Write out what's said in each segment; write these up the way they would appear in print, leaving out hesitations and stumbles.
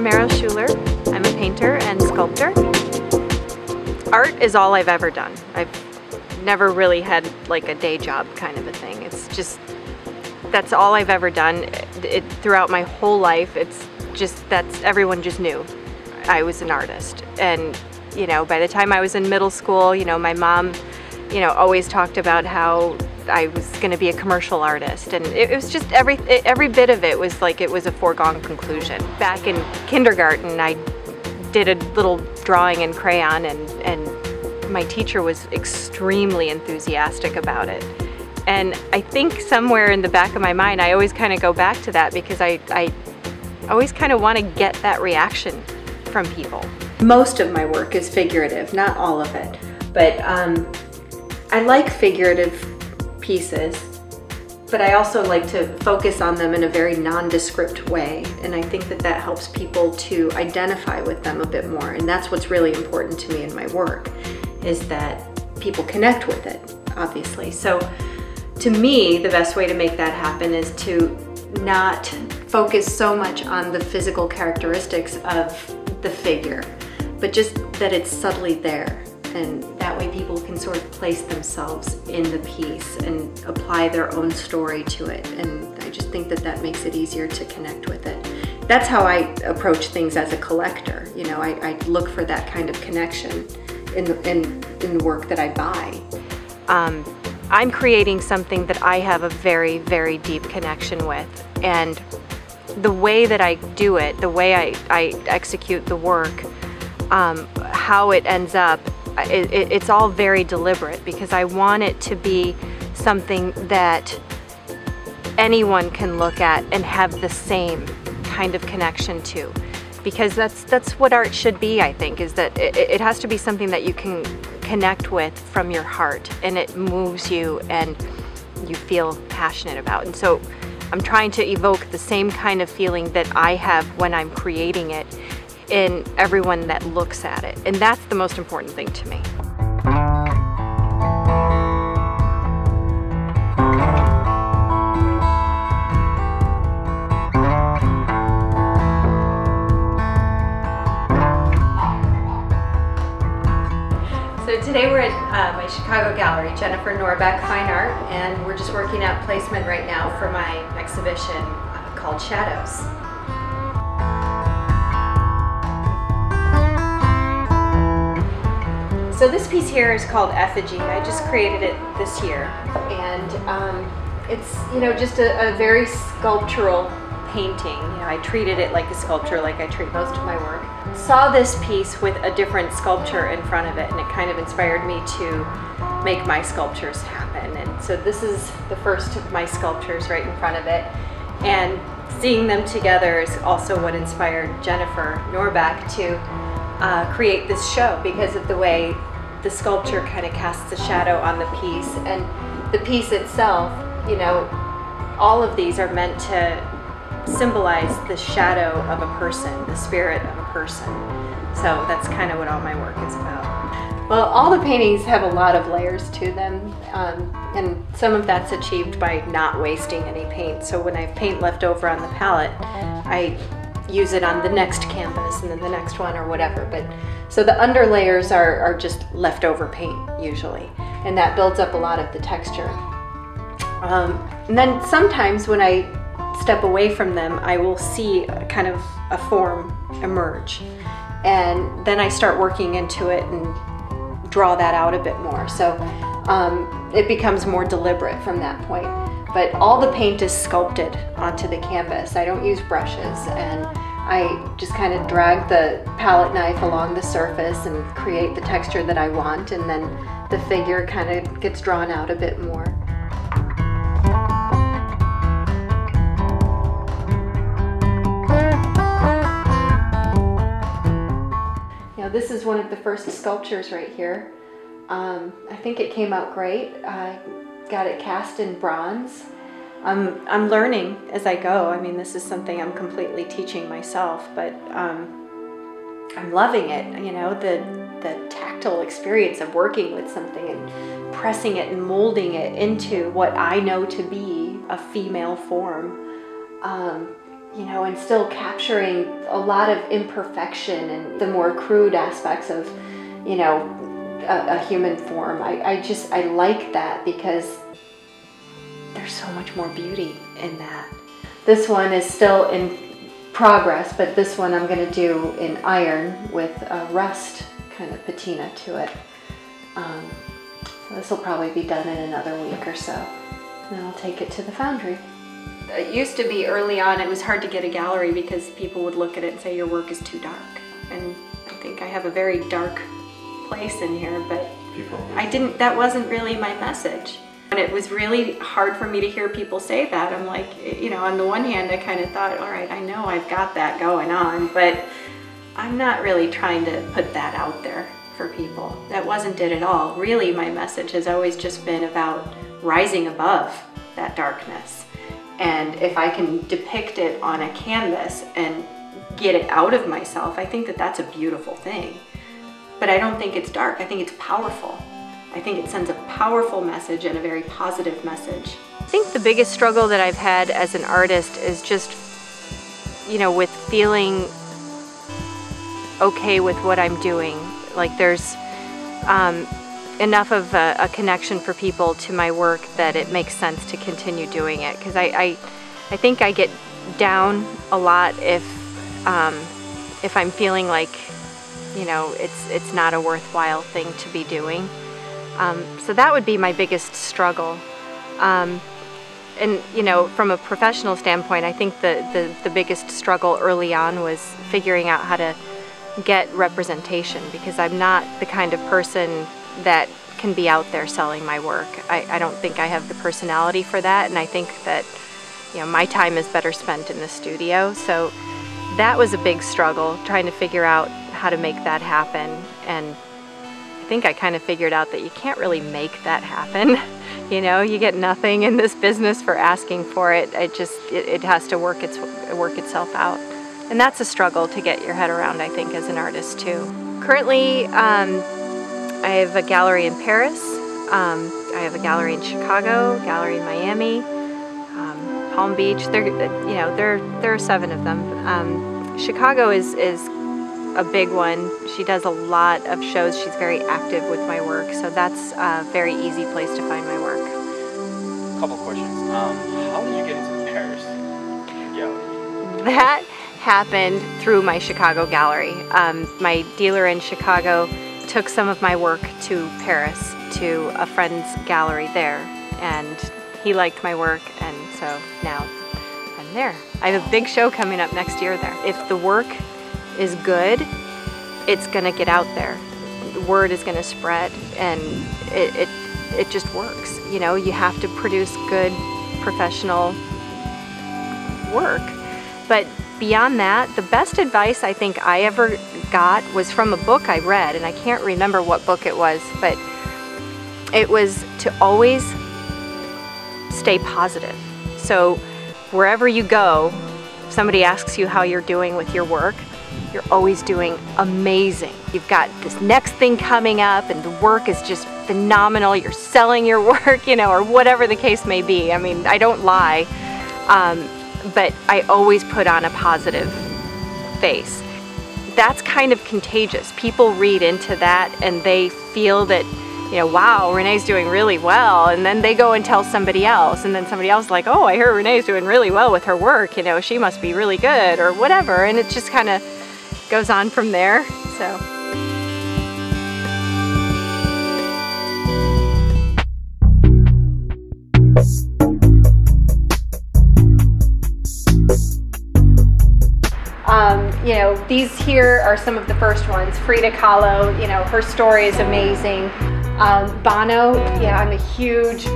Romero Schuler. I'm a painter and sculptor. Art is all I've ever done. I've never really had like a day job kind of a thing. It's just, that's all I've ever done. Throughout my whole life, it's just, everyone just knew I was an artist. And, you know, by the time I was in middle school, you know, my mom, you know, always talked about how I was going to be a commercial artist, and it was just every bit of it was like it was a foregone conclusion. Back in kindergarten, I did a little drawing in crayon, and my teacher was extremely enthusiastic about it. And I think somewhere in the back of my mind, I always kind of go back to that because I always kind of want to get that reaction from people. Most of my work is figurative, not all of it, but I like figurative pieces, but I also like to focus on them in a very nondescript way, and I think that helps people to identify with them a bit more, and that's what's really important to me in my work, is that people connect with it, obviously. So to me, the best way to make that happen is to not focus so much on the physical characteristics of the figure, but just that it's subtly there. And that way people can sort of place themselves in the piece and apply their own story to it. And I just think that makes it easier to connect with it. That's how I approach things as a collector. You know, I look for that kind of connection in the work that I buy. I'm creating something that I have a very, very deep connection with. And the way that I do it, the way I execute the work, how it ends up, it's all very deliberate because I want it to be something that anyone can look at and have the same kind of connection to. Because that's what art should be, I think, is that it has to be something that you can connect with from your heart, and it moves you and you feel passionate about. And so I'm trying to evoke the same kind of feeling that I have when I'm creating it in everyone that looks at it. And that's the most important thing to me. So today we're at my Chicago gallery, Jennifer Norbeck Fine Art, and we're just working out placement right now for my exhibition called Shadows. So this piece here is called Effigy. I just created it this year, and it's, you know, just a very sculptural painting. You know, I treated it like a sculpture, like I treat most of my work. Saw this piece with a different sculpture in front of it, and it kind of inspired me to make my sculptures happen. And so this is the first of my sculptures right in front of it, and seeing them together is also what inspired Jennifer Norbeck to create this show, because of the way the sculpture kind of casts a shadow on the piece, and the piece itself, you know, all of these are meant to symbolize the shadow of a person, the spirit of a person. So that's kind of what all my work is about. Well, all the paintings have a lot of layers to them, and some of that's achieved by not wasting any paint. So when I have paint left over on the palette, I use it on the next canvas and then the next one or whatever. But so the under layers are just leftover paint usually, and that builds up a lot of the texture. And then sometimes when I step away from them, I will see kind of a form emerge, and then I start working into it and draw that out a bit more. So it becomes more deliberate from that point. But all the paint is sculpted onto the canvas. I don't use brushes, and I just kind of drag the palette knife along the surface and create the texture that I want, and then the figure kind of gets drawn out a bit more. You know, this is one of the first sculptures right here. I think it came out great. I got it cast in bronze. I'm learning as I go. I mean, this is something I'm completely teaching myself, but I'm loving it. You know, the tactile experience of working with something and pressing it and molding it into what I know to be a female form. you know, and still capturing a lot of imperfection and the more crude aspects of, you know, a human form. I like that because there's so much more beauty in that. This one is still in progress, but this one I'm going to do in iron with a rust kind of patina to it. So this will probably be done in another week or so. And then I'll take it to the foundry. It used to be early on, it was hard to get a gallery because people would look at it and say your work is too dark. And I think I have a very dark place in here, but that wasn't really my message. And it was really hard for me to hear people say that. I'm like, you know, on the one hand, I kind of thought, all right, I know I've got that going on, but I'm not really trying to put that out there for people. That wasn't it at all. Really, my message has always just been about rising above that darkness. And if I can depict it on a canvas and get it out of myself, I think that that's a beautiful thing. But I don't think it's dark. I think it's powerful. I think it sends a powerful message and a very positive message. I think the biggest struggle that I've had as an artist is just, you know, with feeling okay with what I'm doing. Like there's enough of a connection for people to my work that it makes sense to continue doing it. Because I think I get down a lot if I'm feeling like, you know, it's not a worthwhile thing to be doing. So that would be my biggest struggle. And you know, from a professional standpoint, I think the biggest struggle early on was figuring out how to get representation, because I'm not the kind of person that can be out there selling my work. I don't think I have the personality for that, and I think that, you know, my time is better spent in the studio. So that was a big struggle, trying to figure out how to make that happen. And I think I kind of figured out that you can't really make that happen. You know, you get nothing in this business for asking for it. It has to work itself out. And that's a struggle to get your head around, I think, as an artist too. Currently, I have a gallery in Paris. I have a gallery in Chicago, gallery in Miami, Palm Beach. There are 7 of them. Chicago is a big one. She does a lot of shows. She's very active with my work, so that's a very easy place to find my work. Couple questions. How did you get into the Paris gallery? That happened through my Chicago gallery. My dealer in Chicago took some of my work to Paris to a friend's gallery there, and he liked my work, and so now I'm there. I have a big show coming up next year there. If the work is good, it's gonna get out there. The word is gonna spread, and it just works. You know, you have to produce good professional work. But beyond that, the best advice I think I ever got was from a book I read, and I can't remember what book it was, but it was to always stay positive. So wherever you go, if somebody asks you how you're doing with your work, you're always doing amazing. You've got this next thing coming up and the work is just phenomenal. You're selling your work, you know, or whatever the case may be. I mean, I don't lie, but I always put on a positive face. That's kind of contagious. People read into that and they feel that, you know, wow, Renee's doing really well, and then they go and tell somebody else, and then somebody else is like, oh, I hear Renee's doing really well with her work, you know, she must be really good, or whatever, and it just kind of goes on from there. So. You know, these here are some of the first ones. Frida Kahlo, you know, her story is amazing. Bono, yeah, I'm a huge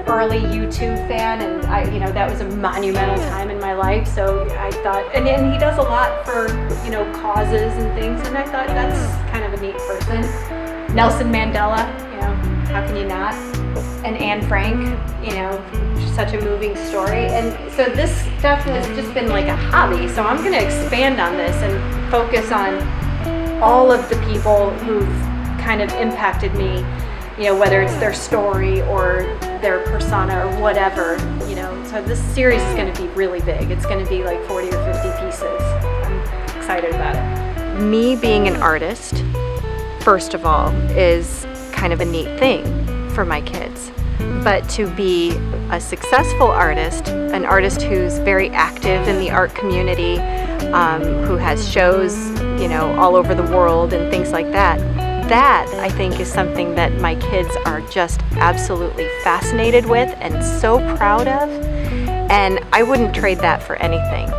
early U2 fan, and you know, that was a monumental time in my life. So I thought, and he does a lot for, you know, causes and things, and I thought that's kind of a neat person. Nelson Mandela, you know, how can you not? And Anne Frank, you know, such a moving story. And so this stuff has just been like a hobby. So I'm going to expand on this and focus on all of the people who've kind of impacted me, you know, whether it's their story or their persona or whatever, you know. So this series is going to be really big. It's going to be like 40 or 50 pieces. I'm excited about it. Me being an artist, first of all, is kind of a neat thing for my kids. But to be a successful artist, an artist who's very active in the art community, who has shows, you know, all over the world and things like that, that I think is something that my kids are just absolutely fascinated with and so proud of, and I wouldn't trade that for anything.